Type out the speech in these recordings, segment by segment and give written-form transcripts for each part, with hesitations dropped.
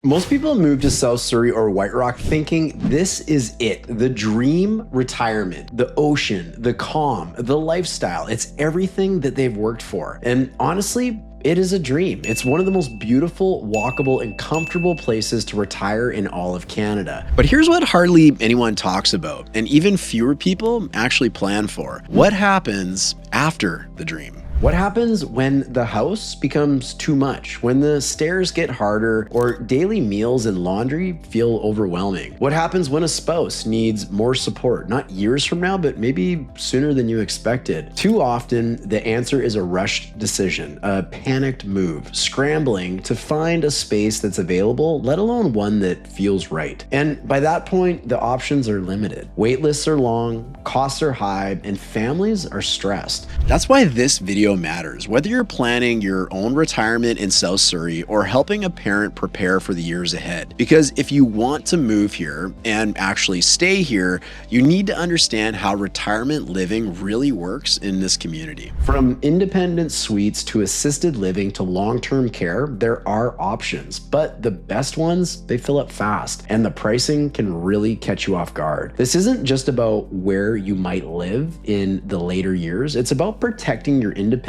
Most people move to South Surrey or White Rock thinking this is it, the dream retirement, the ocean, the calm, the lifestyle. It's everything that they've worked for. And honestly, it is a dream. It's one of the most beautiful, walkable, and comfortable places to retire in all of Canada. But here's what hardly anyone talks about, and even fewer people actually plan for. What happens after the dream? What happens when the house becomes too much, when the stairs get harder, or daily meals and laundry feel overwhelming? What happens when a spouse needs more support, not years from now, but maybe sooner than you expected? Too often, the answer is a rushed decision, a panicked move, scrambling to find a space that's available, let alone one that feels right. And by that point, the options are limited. Wait lists are long, costs are high, and families are stressed. That's why this video matters. Whether you're planning your own retirement in South Surrey or helping a parent prepare for the years ahead. Because if you want to move here and actually stay here, you need to understand how retirement living really works in this community. From independent suites to assisted living to long-term care, there are options, but the best ones, they fill up fast, and the pricing can really catch you off guard. This isn't just about where you might live in the later years, it's about protecting your independence,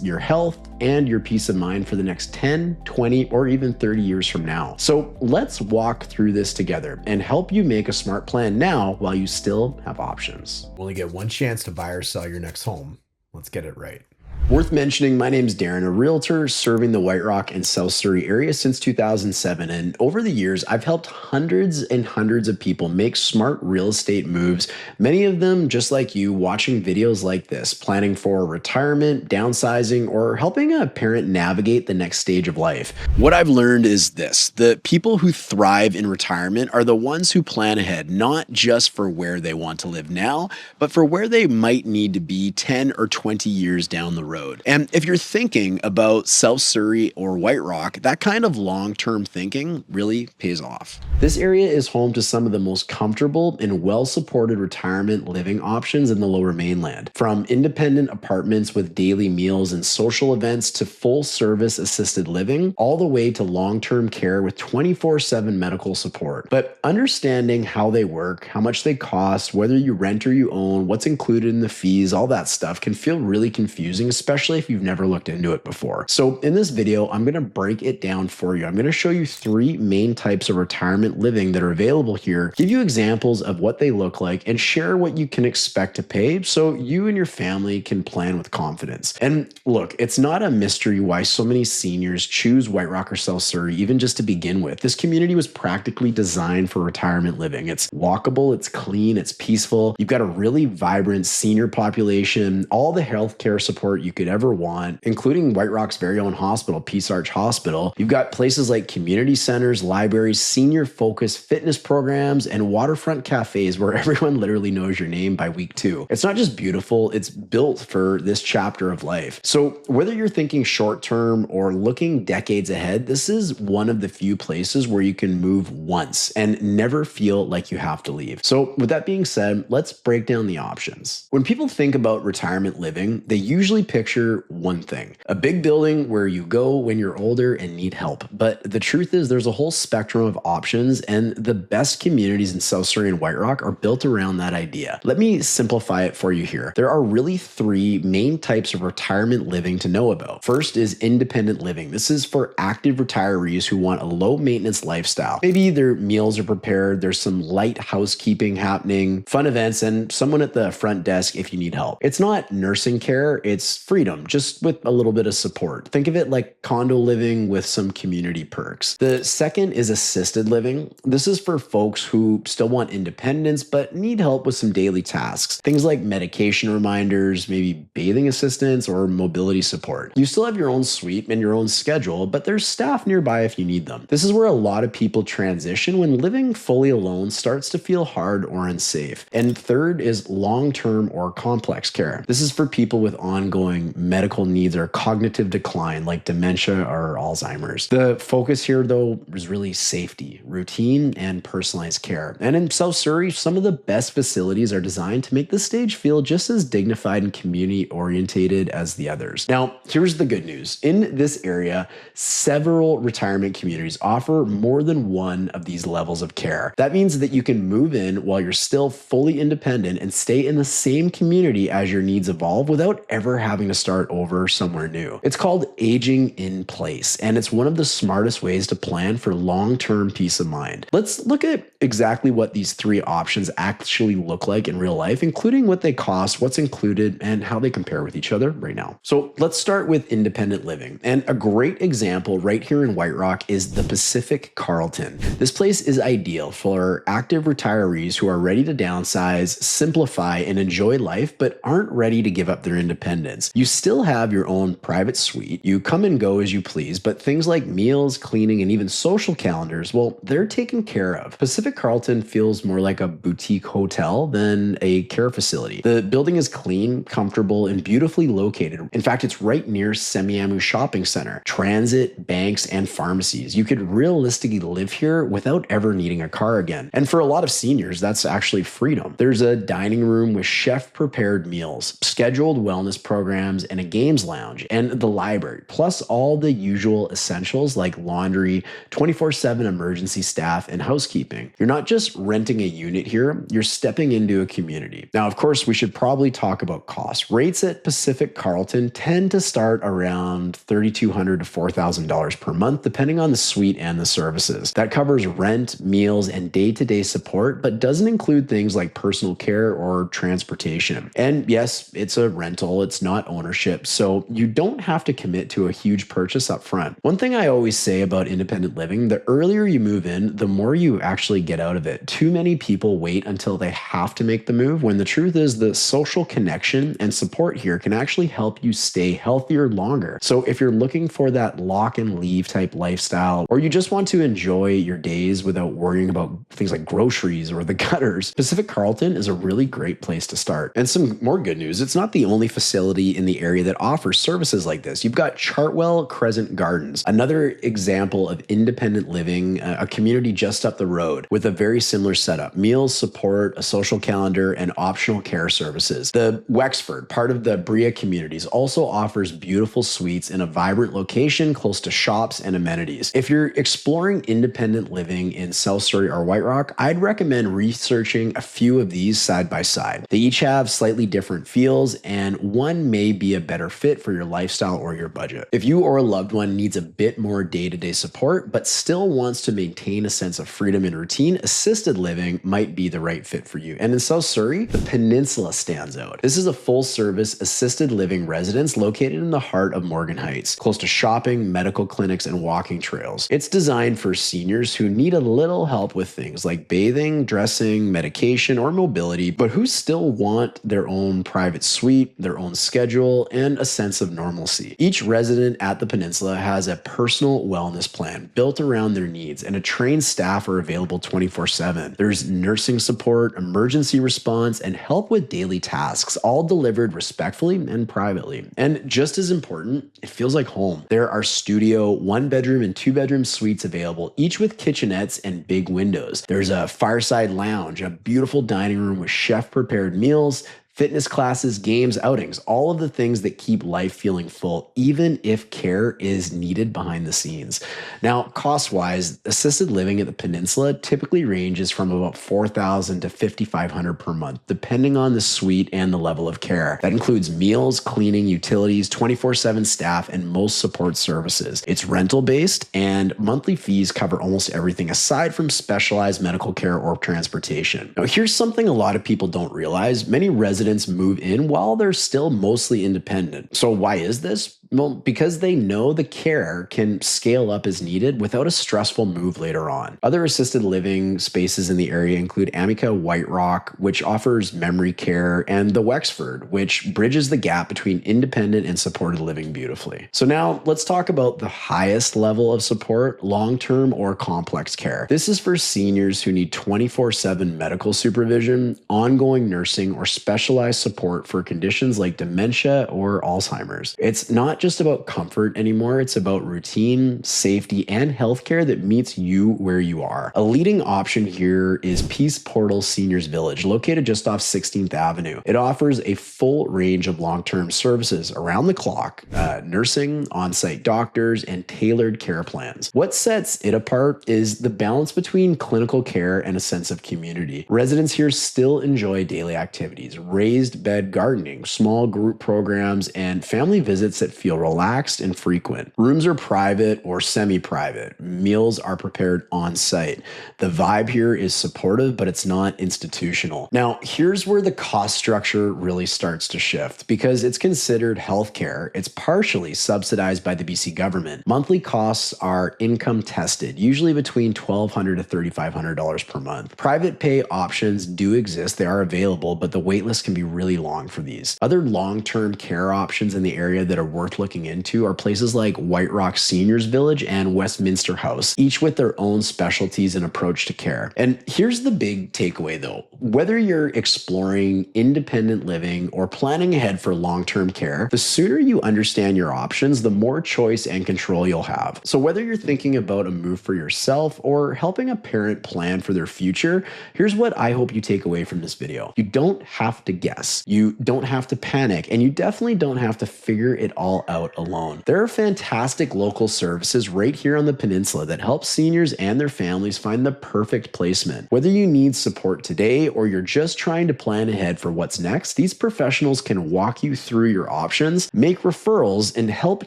your health, and your peace of mind for the next 10, 20, or even 30 years from now. So let's walk through this together and help you make a smart plan now while you still have options. You only get one chance to buy or sell your next home. Let's get it right. Worth mentioning, my name's Darren, a realtor serving the White Rock and South Surrey area since 2007. And over the years, I've helped hundreds and hundreds of people make smart real estate moves. Many of them, just like you, watching videos like this, planning for retirement, downsizing, or helping a parent navigate the next stage of life. What I've learned is this: the people who thrive in retirement are the ones who plan ahead, not just for where they want to live now, but for where they might need to be 10 or 20 years down the road. And if you're thinking about South Surrey or White Rock, that kind of long-term thinking really pays off. This area is home to some of the most comfortable and well-supported retirement living options in the Lower Mainland. From independent apartments with daily meals and social events to full-service assisted living, all the way to long-term care with 24/7 medical support. But understanding how they work, how much they cost, whether you rent or you own, what's included in the fees, all that stuff can feel really confusing, especially if you've never looked into it before. So in this video, I'm going to break it down for you. I'm going to show you three main types of retirement living that are available here, give you examples of what they look like, and share what you can expect to pay so you and your family can plan with confidence. And look, it's not a mystery why so many seniors choose White Rock or South Surrey, even just to begin with. This community was practically designed for retirement living. It's walkable, it's clean, it's peaceful. You've got a really vibrant senior population, all the healthcare support you could ever want, including White Rock's very own hospital, Peace Arch Hospital. You've got places like community centers, libraries, senior-focused fitness programs, and waterfront cafes where everyone literally knows your name by week 2. It's not just beautiful, it's built for this chapter of life. So whether you're thinking short-term or looking decades ahead, this is one of the few places where you can move once and never feel like you have to leave. So with that being said, let's break down the options. When people think about retirement living, they usually picture one thing: a big building where you go when you're older and need help. But the truth is there's a whole spectrum of options, and the best communities in South Surrey and White Rock are built around that idea. Let me simplify it for you here. There are really three main types of retirement living to know about. First is independent living. This is for active retirees who want a low maintenance lifestyle. Maybe their meals are prepared, there's some light housekeeping happening, fun events, and someone at the front desk if you need help. It's not nursing care, it's freedom, just with a little bit of support. Think of it like condo living with some community perks. The second is assisted living. This is for folks who still want independence but need help with some daily tasks. Things like medication reminders, maybe bathing assistance, or mobility support. You still have your own suite and your own schedule, but there's staff nearby if you need them. This is where a lot of people transition when living fully alone starts to feel hard or unsafe. And third is long-term or complex care. This is for people with ongoing underlying medical needs or cognitive decline like dementia or Alzheimer's. The focus here, though, is really safety, routine, and personalized care. And in South Surrey, some of the best facilities are designed to make the stage feel just as dignified and community-orientated as the others. Now, here's the good news. In this area, several retirement communities offer more than one of these levels of care. That means that you can move in while you're still fully independent and stay in the same community as your needs evolve without ever having to start over somewhere new. It's called aging in place, and it's one of the smartest ways to plan for long-term peace of mind. Let's look at exactly what these three options actually look like in real life, including what they cost, what's included, and how they compare with each other right now. So let's start with independent living. And a great example right here in White Rock is the Pacific Carlton. This place is ideal for active retirees who are ready to downsize, simplify, and enjoy life, but aren't ready to give up their independence. You still have your own private suite. You come and go as you please, but things like meals, cleaning, and even social calendars, well, they're taken care of. Pacific Carlton feels more like a boutique hotel than a care facility. The building is clean, comfortable, and beautifully located. In fact, it's right near Semiahmoo Shopping Center, transit, banks, and pharmacies. You could realistically live here without ever needing a car again. And for a lot of seniors, that's actually freedom. There's a dining room with chef-prepared meals, scheduled wellness programs, and a games lounge, and the library, plus all the usual essentials like laundry, 24/7 emergency staff, and housekeeping. You're not just renting a unit here, you're stepping into a community. Now, of course, we should probably talk about costs. Rates at Pacific Carlton tend to start around $3,200 to $4,000 per month, depending on the suite and the services. That covers rent, meals, and day-to-day support, but doesn't include things like personal care or transportation. And yes, it's a rental, it's not ownership, so you don't have to commit to a huge purchase up front. One thing I always say about independent living, the earlier you move in, the more you actually get out of it. Too many people wait until they have to make the move, when the truth is the social connection and support here can actually help you stay healthier longer. So if you're looking for that lock and leave type lifestyle, or you just want to enjoy your days without worrying about things like groceries or the gutters, Pacific Carlton is a really great place to start. And some more good news, it's not the only facility in the area that offers services like this. You've got Chartwell Crescent Gardens, another example of independent living, a community just up the road with a very similar setup: meals, support, a social calendar, and optional care services. The Wexford, part of the Bria communities, also offers beautiful suites in a vibrant location close to shops and amenities. If you're exploring independent living in South Surrey or White Rock, I'd recommend researching a few of these side by side. They each have slightly different feels, and one may be a better fit for your lifestyle or your budget. If you or a loved one needs a bit more day-to-day support, but still wants to maintain a sense of freedom and routine, assisted living might be the right fit for you. And in South Surrey, the Peninsula stands out. This is a full-service assisted living residence located in the heart of Morgan Heights, close to shopping, medical clinics, and walking trails. It's designed for seniors who need a little help with things like bathing, dressing, medication, or mobility, but who still want their own private suite, their own schedule, and a sense of normalcy. Each resident at the Peninsula has a personal wellness plan built around their needs, and a trained staff are available 24/7. There's nursing support, emergency response, and help with daily tasks, all delivered respectfully and privately. And just as important, it feels like home. There are studio, 1-bedroom, and 2-bedroom suites available, each with kitchenettes and big windows. There's a fireside lounge, a beautiful dining room with chef-prepared meals, fitness classes, games, outings, all of the things that keep life feeling full, even if care is needed behind the scenes. Now, cost-wise, assisted living at the Peninsula typically ranges from about $4,000 to $5,500 per month, depending on the suite and the level of care. That includes meals, cleaning, utilities, 24/7 staff, and most support services. It's rental-based, and monthly fees cover almost everything aside from specialized medical care or transportation. Now, here's something a lot of people don't realize. Many residents move in while they're still mostly independent. So why is this? Well, because they know the care can scale up as needed without a stressful move later on. Other assisted living spaces in the area include Amica White Rock, which offers memory care, and the Wexford, which bridges the gap between independent and supported living beautifully. So now let's talk about the highest level of support, long-term or complex care. This is for seniors who need 24/7 medical supervision, ongoing nursing, or specialized support for conditions like dementia or Alzheimer's. It's not just about comfort anymore, it's about routine, safety, and healthcare that meets you where you are. A leading option here is Peace Portal Seniors Village, located just off 16th Avenue. It offers a full range of long-term services around the clock, nursing, on-site doctors, and tailored care plans. What sets it apart is the balance between clinical care and a sense of community. Residents here still enjoy daily activities, raised bed gardening, small group programs, and family visits that feel relaxed and frequent. Rooms are private or semi-private. Meals are prepared on site. The vibe here is supportive, but it's not institutional. Now, here's where the cost structure really starts to shift. Because it's considered healthcare, it's partially subsidized by the BC government. Monthly costs are income tested, usually between $1,200 to $3,500 per month. Private pay options do exist. They are available, but the waitlist can be really long for these. Other long-term care options in the area that are worth looking into are places like White Rock Seniors Village and Westminster House, each with their own specialties and approach to care. And here's the big takeaway though. Whether you're exploring independent living or planning ahead for long-term care, the sooner you understand your options, the more choice and control you'll have. So whether you're thinking about a move for yourself or helping a parent plan for their future, here's what I hope you take away from this video. You don't have to guess. You don't have to panic, and you definitely don't have to figure it all out alone. There are fantastic local services right here on the peninsula that help seniors and their families find the perfect placement. Whether you need support today or you're just trying to plan ahead for what's next, these professionals can walk you through your options, make referrals, and help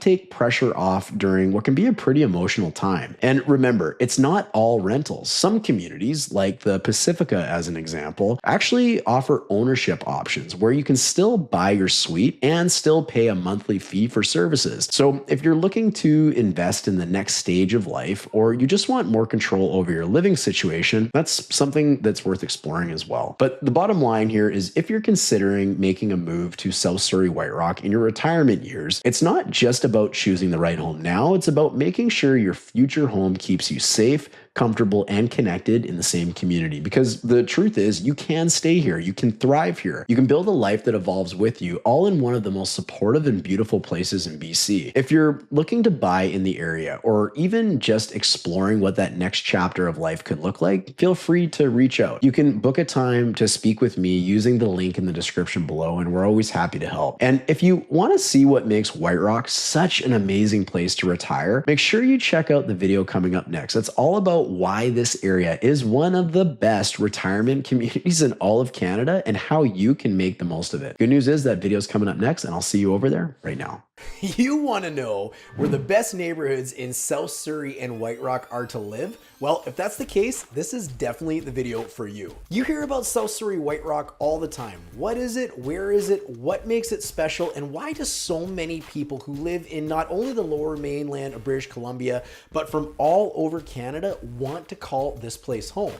take pressure off during what can be a pretty emotional time. And remember, it's not all rentals. Some communities, like the Pacifica as an example, actually offer ownership options where you can still buy your suite and still pay a monthly fee for services. So if you're looking to invest in the next stage of life, or you just want more control over your living situation, that's something that's worth exploring as well. But the bottom line here is if you're considering making a move to South Surrey White Rock in your retirement years, it's not just about choosing the right home now, it's about making sure your future home keeps you safe, comfortable, and connected in the same community. Because the truth is, you can stay here, you can thrive here, you can build a life that evolves with you, all in one of the most supportive and beautiful places in BC. If you're looking to buy in the area, or even just exploring what that next chapter of life could look like, feel free to reach out. You can book a time to speak with me using the link in the description below, and we're always happy to help. And if you want to see what makes White Rock such an amazing place to retire, make sure you check out the video coming up next. It's all about why this area is one of the best retirement communities in all of Canada and how you can make the most of it. Good news is that video's coming up next, and I'll see you over there right now. You want to know where the best neighborhoods in South Surrey and White Rock are to live? Well, if that's the case, this is definitely the video for you. You hear about South Surrey White Rock all the time. What is it? Where is it? What makes it special? And why do so many people who live in not only the lower mainland of British Columbia, but from all over Canada want to call this place home?